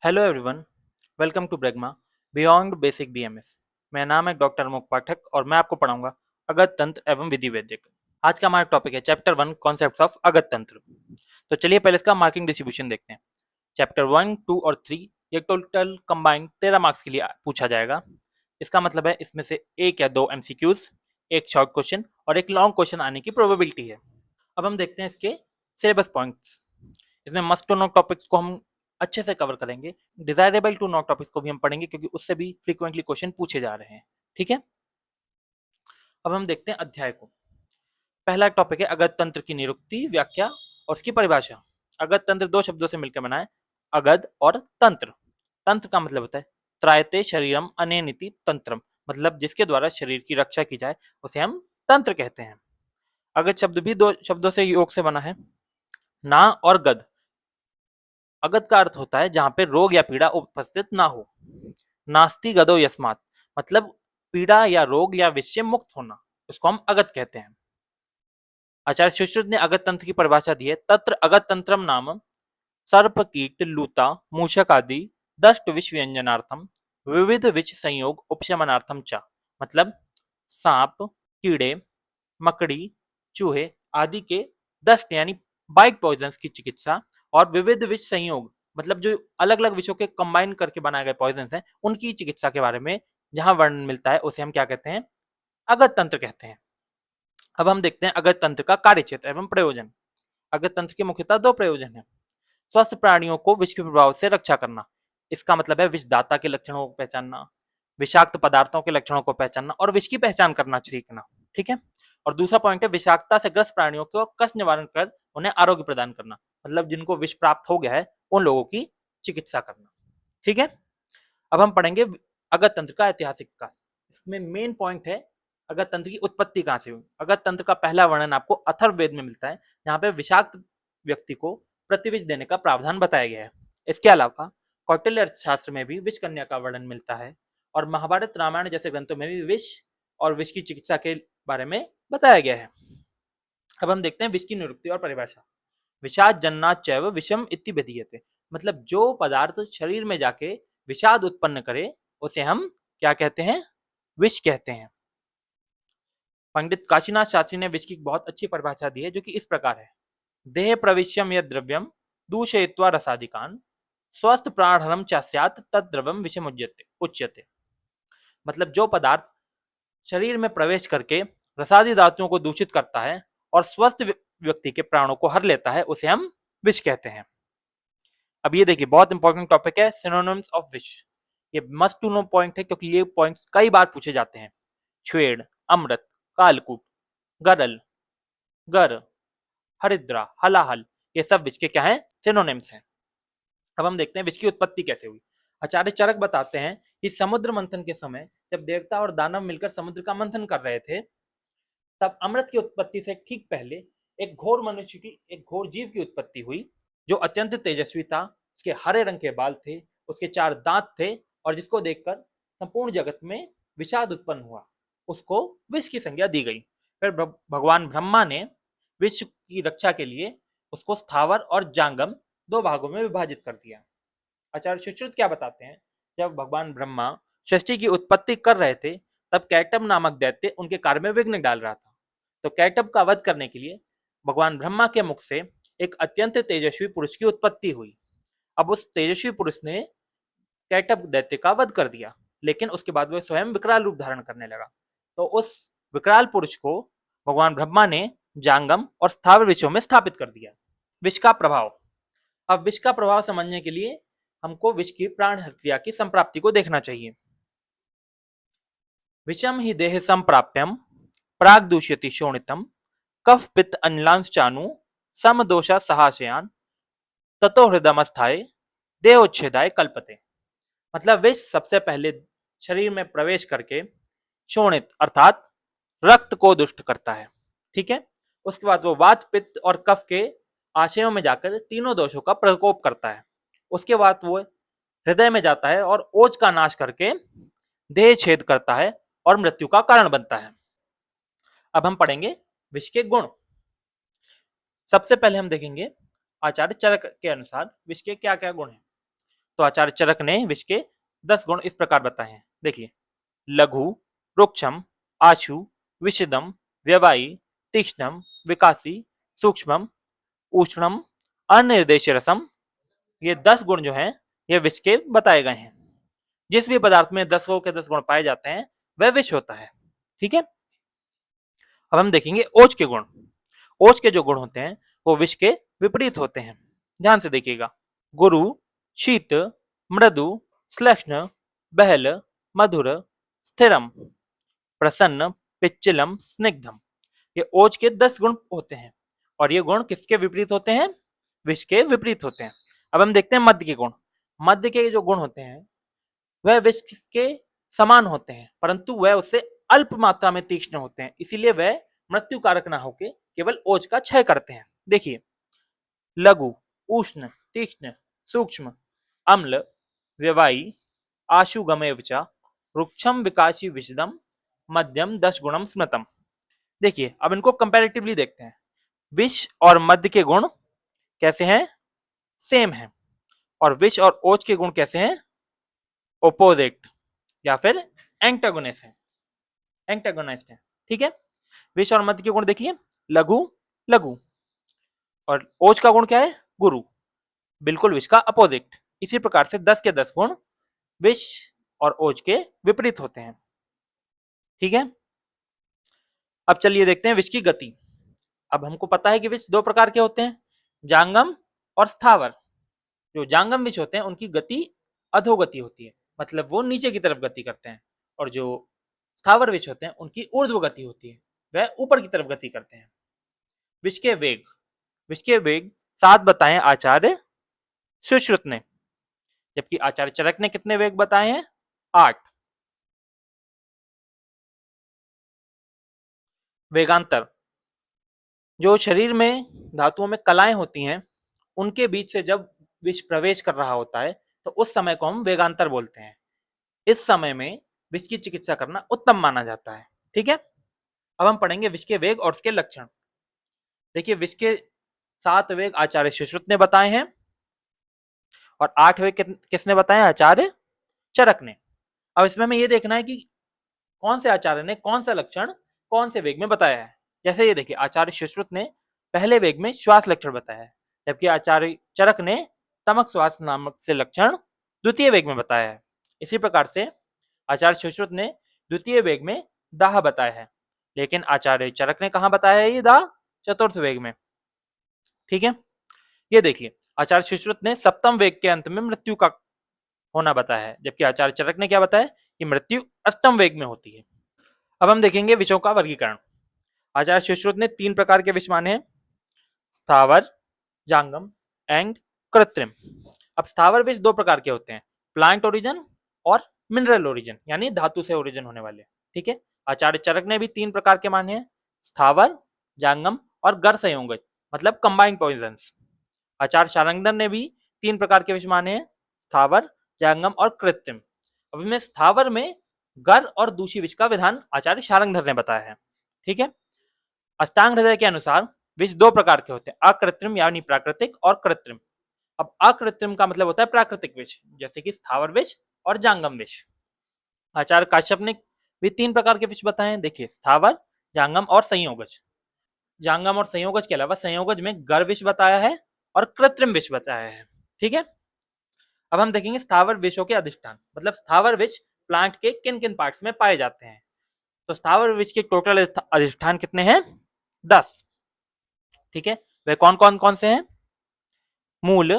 Hello everyone, welcome to bregma beyond basic BMS. मेरा नाम है डॉक्टर अमोक पाठक और मैं आपको पढ़ाऊंगा अगत तंत्र एवं विधि वैद्यक। आज का हमारा टॉपिक है चैप्टर 1 कॉन्सेप्ट्स ऑफ अगत तंत्र। तो चलिए पहले इसका मार्किंग डिस्ट्रीब्यूशन देखते हैं। चैप्टर 1, 2 और 3 ये टोटल कंबाइंड 13 मार्क्स के लिए पूछा जाएगा। इसका मतलब है इसमें से एक या दो एमसीक्यूज, एक शॉर्ट क्वेश्चन और एक लॉन्ग क्वेश्चन आने की प्रोबेबिलिटी है। अब हम देखते हैं इसके सिलेबस पॉइंट्स। इसमें मस्ट टू नो टॉपिक्स को हम अच्छे से कवर करेंगे। डिजायरेबल टू नो टॉपिक्स को भी हम पढ़ेंगे क्योंकि उससे भी फ्रीक्वेंटली क्वेश्चन पूछे जा रहे हैं। ठीक है, अब हम देखते हैं अध्याय को। पहला टॉपिक है अगध तंत्र की निरुक्ति, व्याख्या और उसकी परिभाषा। अगध तंत्र दो शब्दों से मिलकर बना है, अगध और तंत्र। तंत्र का मतलब होता है त्रायते शरीरम अनेनिति तंत्रम, मतलब जिसके द्वारा शरीर की रक्षा की जाए उसे हम तंत्र कहते हैं। अगध शब्द भी दो शब्दों से योग से बना है, ना और गध। अगध का अर्थ होता है जहां पे रोग या पीड़ा उपस्थित ना हो। नास्ति गदो यस्मात्, मतलब पीड़ा या रोग या विष से मुक्त होना, उसको हम अगध कहते हैं। आचार्य सुश्रुत ने अगध तंत्र की परिभाषा दी है, तत्र अगध तंत्रम नाम सर्प कीट लूता मूषक आदि दष्ट विष व्यंजनार्थम विविध विष संयोग उपशमनार्थम च, मतलब सांप, कीड़े, मकड़ी, चूहे आदि के दष्ट यानी बाइट पॉइजन की चिकित्सा और विविध विष संयोग, मतलब जो अलग अलग विषयों के कंबाइन करके बनाए गए पॉइजन हैं उनकी चिकित्सा के बारे में जहां वर्णन मिलता है उसे हम क्या कहते हैं, अगध तंत्र कहते हैं। अब हम देखते हैं अगध तंत्र का कार्य क्षेत्र एवं प्रयोजन। अगध तंत्र के मुख्यतः दो प्रयोजन है। स्वस्थ प्राणियों को विष के प्रभाव से रक्षा करना, इसका मतलब है विषदाता के लक्षणों को पहचानना, विषाक्त पदार्थों के लक्षणों को पहचानना और विष की पहचान करना सीखना। ठीक है, और दूसरा पॉइंट है विषाक्तता से ग्रस्त प्राणियों को कष्ट निवारण कर उन्हें आरोग्य प्रदान करना, मतलब जिनको विष प्राप्त हो गया है उन लोगों की चिकित्सा करना। ठीक है, अब हम पढ़ेंगे अगध तंत्र का ऐतिहासिक विकास। इसमें मेन पॉइंट है अगध तंत्र की उत्पत्ति कहां से हुई। अगध तंत्र का पहला वर्णन आपको अथर्ववेद में मिलता है, जहां पे विषाक्त व्यक्ति को प्रतिविष देने का प्रावधान बताया गया है। इसके अलावा कौटिल्य अर्थशास्त्र में भी विष कन्या का वर्णन मिलता है और महाभारत रामायण जैसे ग्रंथों में भी विष और विष की चिकित्सा के बारे में बताया गया है। अब हम देखते हैं विष की निरुक्ति और परिभाषा। विषाद जन्नात चैव विषम इति विधीयते, मतलब जो पदार्थ शरीर में जाके विषाद उत्पन्न करे उसे हम क्या कहते हैं, विष कहते हैं। पंडित काशीनाथ शास्त्री ने विष की बहुत अच्छी परिभाषा दी है जो कि इस प्रकार है, देह प्रविश्यम यद द्रव्यम दूषयित्वा रसादिकान स्वस्थ प्राणहरम चास्यात् तद द्रव्यम विषम उच्यते, मतलब जो पदार्थ शरीर में प्रवेश करके रसादी धातुओं को दूषित करता है और स्वस्थ व्यक्ति के प्राणों को हर लेता है उसे हम विष कहते हैं। अब ये देखिए बहुत इंपॉर्टेंट टॉपिक है सिनोनिम्स ऑफ विष। ये मस्ट टू नो पॉइंट है क्योंकि ये पॉइंट्स कई बार पूछे जाते हैं। छेड़, अमृत, कालकूट, गरल, गर, हरिद्रा, हलाहल, ये सब विष के क्या है, सिनोनिम्स हैं। अब हम देखते हैं विष की उत्पत्ति कैसे हुई। आचार्य चरक बताते हैं कि समुद्र मंथन के समय जब देवता और दानव मिलकर समुद्र का मंथन कर रहे थे तब अमृत की उत्पत्ति से ठीक पहले एक घोर जीव की उत्पत्ति हुई जो अत्यंत तेजस्वी था। उसके हरे रंग के बाल थे, उसके चार दांत थे और जिसको देखकर संपूर्ण जगत में विषाद उत्पन्न हुआ, उसको विष की संज्ञा दी गई। फिर भगवान ब्रह्मा ने विश्व की रक्षा के लिए उसको स्थावर और जांगम दो भागों में विभाजित कर दिया। आचार्य सुश्रुत क्या बताते हैं, जब भगवान ब्रह्मा सृष्टि की उत्पत्ति कर रहे थे तब कैटब नामक दैत्य उनके कार्य में विघ्न डाल रहा था। तो कैटब का वध करने के लिए भगवान ब्रह्मा के मुख से एक अत्यंत तेजस्वी पुरुष की उत्पत्ति हुई। अब उस तेजस्वी पुरुष ने कैटब दैत्य का वध कर दिया, लेकिन उसके बाद वह स्वयं विकराल रूप धारण करने लगा। तो उस विकराल पुरुष को भगवान ब्रह्मा ने जांगम और स्थावर विषयों में स्थापित कर दिया। विष का प्रभाव। अब विष का प्रभाव समझने के लिए हमको विष की प्राण क्रिया की संप्राप्ति को देखना चाहिए। विषम ही देह संप्राप्यम प्राग दूष्यति शोणितम कफ पित्त अनिलांश्चानु समदोषा सहाशयान ततो हृदयमस्थाय देहोच्छेदाय कल्पते, मतलब विष सबसे पहले शरीर में प्रवेश करके शोणित अर्थात रक्त को दुष्ट करता है। ठीक है, उसके बाद वो वात पित्त और कफ के आशयों में जाकर तीनों दोषों का प्रकोप करता है। उसके बाद वो हृदय में जाता है और ओज का नाश करके देह छेद करता है और मृत्यु का कारण बनता है। अब हम पढ़ेंगे विष के गुण। सबसे पहले हम देखेंगे आचार्य चरक के अनुसार विष के क्या क्या गुण हैं। तो आचार्य चरक ने विष के 10 गुण इस प्रकार बताए हैं। देखिए, लघु, रुक्षम, आशु, विषदम, व्यवायी, तीक्ष्णम, विकासी, सूक्ष्मम, उष्णम, अनिर्देश्य रसम। ये 10 गुण जो हैं ये विष के बताए गए हैं। जिस भी पदार्थ में 10 के 10 गुण पाए जाते हैं वह विष होता है। ठीक है, अब हम देखेंगे ओज के गुण। ओज के जो गुण होते हैं वो विष के विपरीत होते हैं। ध्यान से देखिएगा। गुरु, शीत, मृदु, श्लेष्ण, बहल, मधुर, स्थिरम, प्रसन्न, पिच्चलम, स्निग्धम। ये ओज के 10 गुण होते हैं और ये गुण किसके विपरीत होते हैं? विष के विपरीत होते हैं। अब हम देखते हैं मध्य के गुण। मध्य के जो गुण होते हैं वह विष के समान होते हैं, परंतु वह उससे अल्प मात्रा में तीक्ष्ण होते हैं, इसीलिए वह मृत्यु कारक ना होकर केवल ओज का क्षय करते हैं। देखिए, लघु, उष्ण, तीक्ष्ण, सूक्ष्म, अम्ल, व्यवायी, आशुगमेव च, रुक्षम, विकासी, विषदम, मध्यम, 10 गुणम स्मृतम। देखिए, अब इनको कंपैरेटिवली देखते हैं। विष और मध्य के गुण कैसे हैं? सेम हैं। और विष और ओज के गुण कैसे हैं? ओपोजिट या फिर एंटागोनिस्ट है, एंटागोनिस्ट है। ठीक है, विष और मध्य के गुण देखिए, लघु लघु, और ओज का गुण क्या है? गुरु, बिल्कुल विष का अपोजिट। इसी प्रकार से 10 के 10 गुण विष और ओज के विपरीत होते हैं। ठीक है, अब चलिए देखते हैं विष की गति। अब हमको पता है कि विष 2 प्रकार के होते हैं, जांगम और स्थावर। जो जांगम विष होते हैं उनकी गति अधोगति होती है, मतलब वो नीचे की तरफ गति करते हैं, और जो स्थावर विष होते हैं उनकी ऊर्ध्व गति होती है, वह ऊपर की तरफ गति करते हैं। विष के वेग, विष के वेग 7 बताए आचार्य सुश्रुत ने, जबकि आचार्य चरक ने कितने वेग बताए हैं? 8। वेगांतर, जो शरीर में धातुओं में कलाएं होती हैं उनके बीच से जब विष प्रवेश कर रहा होता है तो उस समय को हम वेगांतर बोलते हैं। इस समय में विष की चिकित्सा करना उत्तम माना जाता है। ठीक है, अब हम पढ़ेंगे विष के वेग और उसके लक्षण। देखिए, विष के 7 वेग आचार्य सुश्रुत ने बताए हैं और 8 वेग किसने बताए? आचार्य चरक ने। अब इसमें हमें यह देखना है कि कौन से आचार्य ने कौन सा लक्षण कौन से वेग में बताया है। जैसे ये देखिए, आचार्य सुश्रुत ने पहले वेग में श्वास लक्षण बताया है, जबकि आचार्य चरक ने तमक श्वास नामक से लक्षण द्वितीय वेग में बताया है। इसी प्रकार से आचार्य सुश्रुत ने द्वितीय वेग में दाह बताया है, लेकिन आचार्य चरक ने कहा बताया है ये दाह? चतुर्थ वेग में। ठीक है, ये देखिए, आचार्य सुश्रुत ने सप्तम वेग के अंत में मृत्यु का होना बताया है, जबकि आचार्य चरक ने क्या बताया कि मृत्यु अष्टम वेग में होती है। अब हम देखेंगे विषयों का वर्गीकरण। आचार्य सुश्रुत ने 3 प्रकार के विष माने हैं, स्थावर, जांगम एंड कृत्रिम। अब स्थावर विष 2 प्रकार के होते हैं, प्लांट ओरिजिन और मिनरल ओरिजिन, यानी धातु से ओरिजिन होने वाले। ठीक है, आचार्य चरक ने भी 3 प्रकार के माने हैं, स्थावर, जांगम और गर संयोगज, मतलब कंबाइंड पॉइजन्स। आचार्य शारंगधर ने भी 3 प्रकार के विष माने हैं, स्थावर, जांगम और कृत्रिम। अब में स्थावर में गर और दूषी विष का विधान आचार्य शारंगधर ने बताया है। ठीक है, अष्टांग हृदय के अनुसार विष 2 प्रकार के होते हैं, अकृत्रिम यानी प्राकृतिक और कृत्रिम। अब अकृत्रिम का मतलब होता है प्राकृतिक विष, जैसे कि स्थावर विष और जांगम विष। आचार्य काश्यप ने भी 3 प्रकार के विष बताए हैं। देखिए, स्थावर, जांगम और संयोगज। जांगम और संयोगज के अलावा संयोगज में गर विष बताया है और कृत्रिम विष बताया है। ठीक है, अब हम देखेंगे स्थावर विषों के अधिष्ठान, मतलब स्थावर विष प्लांट के किन किन पार्ट्स में पाए जाते हैं। तो स्थावर विष के टोटल अधिष्ठान कितने हैं? 10। ठीक है, वे कौन से हैं? मूल,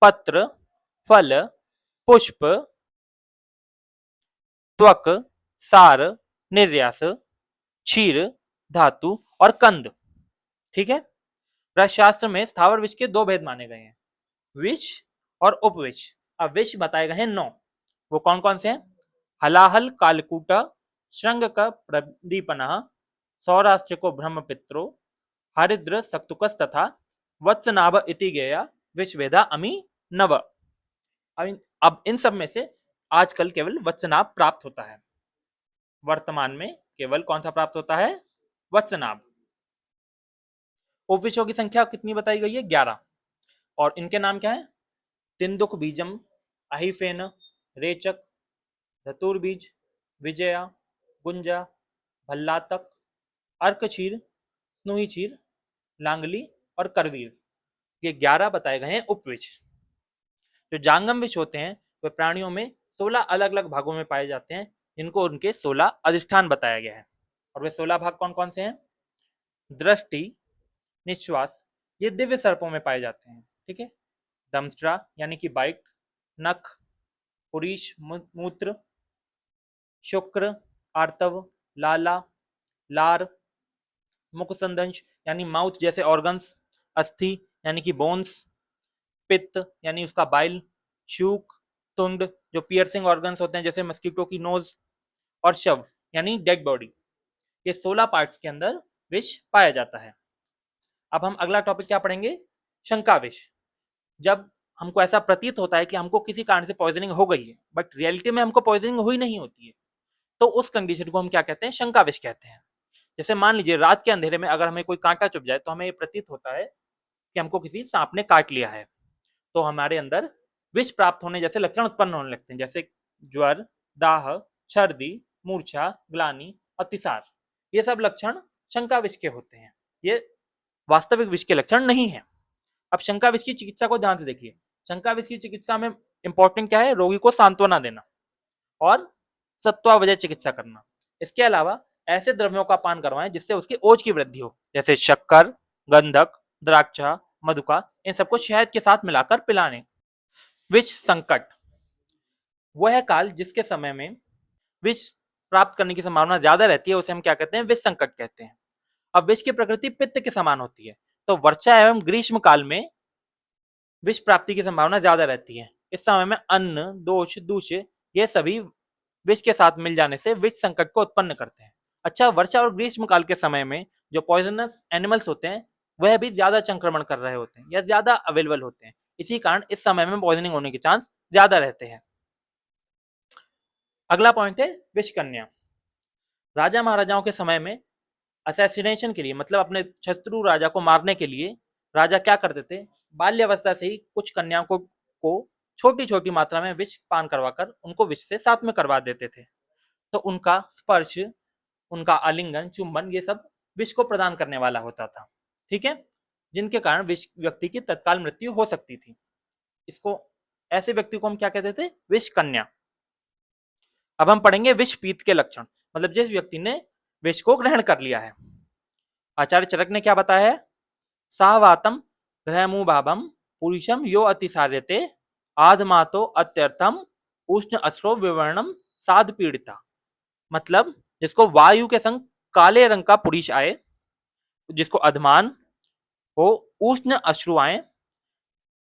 पत्र, फल, पुष्प, त्वक, सार, निर्यास, क्षीर, धातु और कंद। ठीक है, रसशास्त्र में स्थावर विष के 2 भेद माने गए हैं, विष और उपविष। अब विष बताए गए हैं 9। वो कौन से हैं? हलाहल कालकूट, श्रृंग का प्रदीपन, सौराष्ट्र को ब्रह्मपित्रो, हरिद्र सक्तुकस तथा वत्सनाभ इति गया विश्वेदा अमी नव। अब इन सब में से आजकल केवल वत्सनाभ प्राप्त होता है। वर्तमान में केवल कौन सा प्राप्त होता है? वत्सनाभ। उपविषों की संख्या कितनी बताई गई है? 11। और इनके नाम क्या है? तिंदुक बीजम, अहिफेन, रेचक, धतूरबीज, विजया, गुंजा, भल्लातक, अर्कक्षीर, स्नूही क्षीर, लांगली और करवीर, ये 11 बताए गए हैं उपविष। जो जांगम विष होते हैं वे प्राणियों में 16 अलग अलग भागों में पाए जाते हैं, जिनको उनके 16 अधिष्ठान बताया गया है। और वे 16 भाग कौन कौन से हैं? दृष्टि, निश्वास, ये दिव्य सर्पों में पाए जाते हैं, ठीक है। दंष्ट्रा यानी कि बाइट, नख, पुरीश मूत्र, शुक्र, आर्तव, लाला, लार, मुख संदंश यानी माउथ जैसे ऑर्गन्स, अस्थि यानी कि बोन्स, पित्त यानी उसका बाइल, शूक, तुंड जो पियर्सिंग ऑर्गन्स होते हैं जैसे मस्कीटो की नोज, और शव यानी डेड बॉडी। ये 16 पार्ट्स के अंदर विष पाया जाता है। अब हम अगला टॉपिक क्या पढ़ेंगे? शंका विष। जब हमको ऐसा प्रतीत होता है कि हमको किसी कारण से पॉइजनिंग हो गई है बट रियलिटी में हमको पॉइजनिंग हुई नहीं होती है, तो उस कंडीशन को हम क्या कहते हैं? शंका विष कहते हैं। जैसे मान लीजिए रात के अंधेरे में अगर हमें कोई कांटा चुभ जाए तो हमें ये प्रतीत होता है कि हमको किसी सांप ने काट लिया है, तो हमारे अंदर विष प्राप्त होने जैसे लक्षण उत्पन्न होने लगते हैं, जैसे ज्वर, दाह, छर्दी, मूर्छा, ग्लानि, अतिसार। ये सब लक्षण शंका विष के होते हैं, ये वास्तविक विष के लक्षण नहीं है। अब शंका विष की चिकित्सा को ध्यान से देखिए। शंका विष की चिकित्सा में इंपॉर्टेंट क्या है? रोगी को सांत्वना देना और सत्वावजय चिकित्सा करना। इसके अलावा ऐसे द्रव्यों का पान करवाएं जिससे उसकी ओज की वृद्धि हो, जैसे शक्कर, गंधक, द्राक्षा, मधुका, इन सबको शहद के साथ मिलाकर पिलाने। विष संकट, वह काल जिसके समय में विष प्राप्त करने की संभावना ज्यादा रहती है उसे हम क्या कहते हैं? विष संकट कहते हैं। अब विष की प्रकृति पित्त के समान होती है, तो वर्षा एवं ग्रीष्म काल में विष प्राप्ति की संभावना ज्यादा रहती है। इस समय में अन्न, दोष, दूष्य ये सभी विष के साथ मिल जाने से विष संकट को उत्पन्न करते हैं। अच्छा, वर्षा और ग्रीष्म काल के समय में जो पॉइजनस एनिमल्स होते हैं वह भी ज्यादा संक्रमण कर रहे होते हैं या ज्यादा अवेलेबल होते हैं, इसी कारण इस समय में पॉइजनिंग होने के चांस ज्यादा रहते हैं। अगला पॉइंट है विष कन्या। राजा महाराजाओं के समय में असैसिनेशन के लिए, मतलब अपने शत्रु राजा को मारने के लिए राजा क्या करते थे? बाल्यावस्था से ही कुछ कन्याओं को छोटी छोटी मात्रा में विष पान करवाकर उनको विष से साथ में करवा देते थे, तो उनका स्पर्श, उनका आलिंगन, चुंबन ये सब विष को प्रदान करने वाला होता था, ठीक है, जिनके कारण विष व्यक्ति की तत्काल मृत्यु हो सकती थी। इसको, ऐसे व्यक्ति को हम क्या कहते थे? विष कन्या। अब हम पढ़ेंगे विष पीत के लक्षण, मतलब जिस व्यक्ति ने विष को ग्रहण कर लिया है। आचार्य चरक ने क्या बताया है? सावातम ग्रहमुभावम पुरुषम यो अतिसार्यते आधमातो अत्यर्थम उष्ण अश्रो विवर्णम साध पीड़िता। मतलब जिसको वायु के संग काले रंग का पुरुष आए, जिसको अधमान हो, उष्ण अश्रु आए,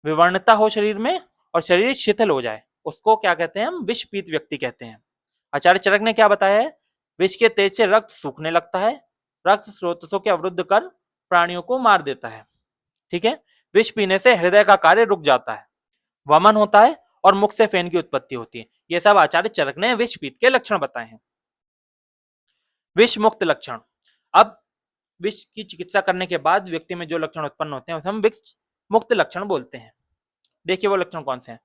विवर्णता हो शरीर में और शरीर शिथिल हो जाए, उसको क्या कहते हैं? हम विष पीत व्यक्ति कहते हैं। आचार्य चरक ने क्या बताया है? विष के तेज से रक्त सूखने लगता है, रक्त स्रोतों के अवरुद्ध कर प्राणियों को मार देता है, ठीक है। विष पीने से हृदय का कार्य रुक जाता है, वमन होता है और मुख से फेन की उत्पत्ति होती है। ये सब आचार्य चरक ने विष पीत के लक्षण बताए हैं। विष मुक्त लक्षण। अब विष की चिकित्सा करने के बाद व्यक्ति में जो लक्षण उत्पन्न होते हैं उसे हम विष मुक्त लक्षण बोलते हैं। देखिए वो लक्षण कौन से हैं?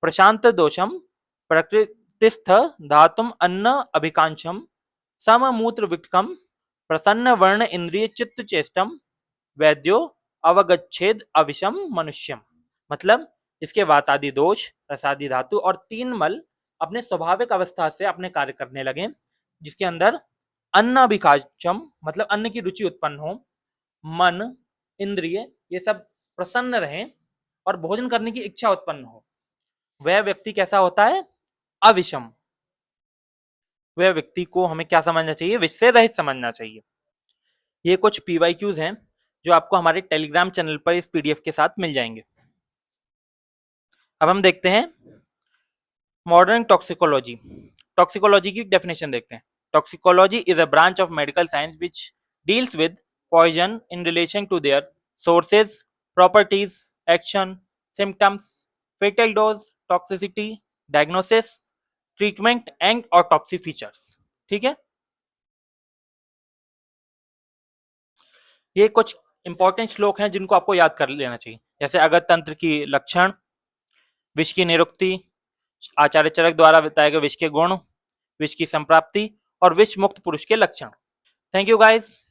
प्रशांत दोषम, प्रकृतिस्थ धातुम अन्न अभिकांक्षम, सममूत्र विटकम, प्रसन्न वर्ण इंद्रिय चित्त चेष्टम, वैद्यो अवगच्छेद अविषम मनुष्यम। मतलब इसके वातादि दोष, रसादि धातु और 3 मल अपने स्वाभाविक अवस्था से अपने कार्य करने लगे, जिसके अंदर अन्न अभिकांक्षम मतलब अन्न की रुचि उत्पन्न हो, मन, इंद्रिय ये सब प्रसन्न रहें और भोजन करने की इच्छा उत्पन्न हो, वह व्यक्ति कैसा होता है? अविषम। वह व्यक्ति को हमें क्या समझना चाहिए? विष से रहित समझना चाहिए। ये कुछ पीवाईक्यूज हैं जो आपको हमारे टेलीग्राम चैनल पर इस पीडीएफ के साथ मिल जाएंगे। अब हम देखते हैं मॉडर्न टॉक्सिकोलॉजी। टॉक्सिकोलॉजी की डेफिनेशन देखते हैं। Toxicology is a branch of medical science which deals with poison in relation to their sources, properties, action, symptoms, fatal dose, toxicity, diagnosis, treatment and autopsy features, ठीक है। ये कुछ important श्लोक हैं जिनको आपको याद कर लेना चाहिए, जैसे अगत तंत्र की लक्षण, विष की निरुक्ति, आचार्य चरक द्वारा बताए गए विष के गुण, विष की संप्राप्ति और विष मुक्त पुरुष के लक्षण। Thank you guys.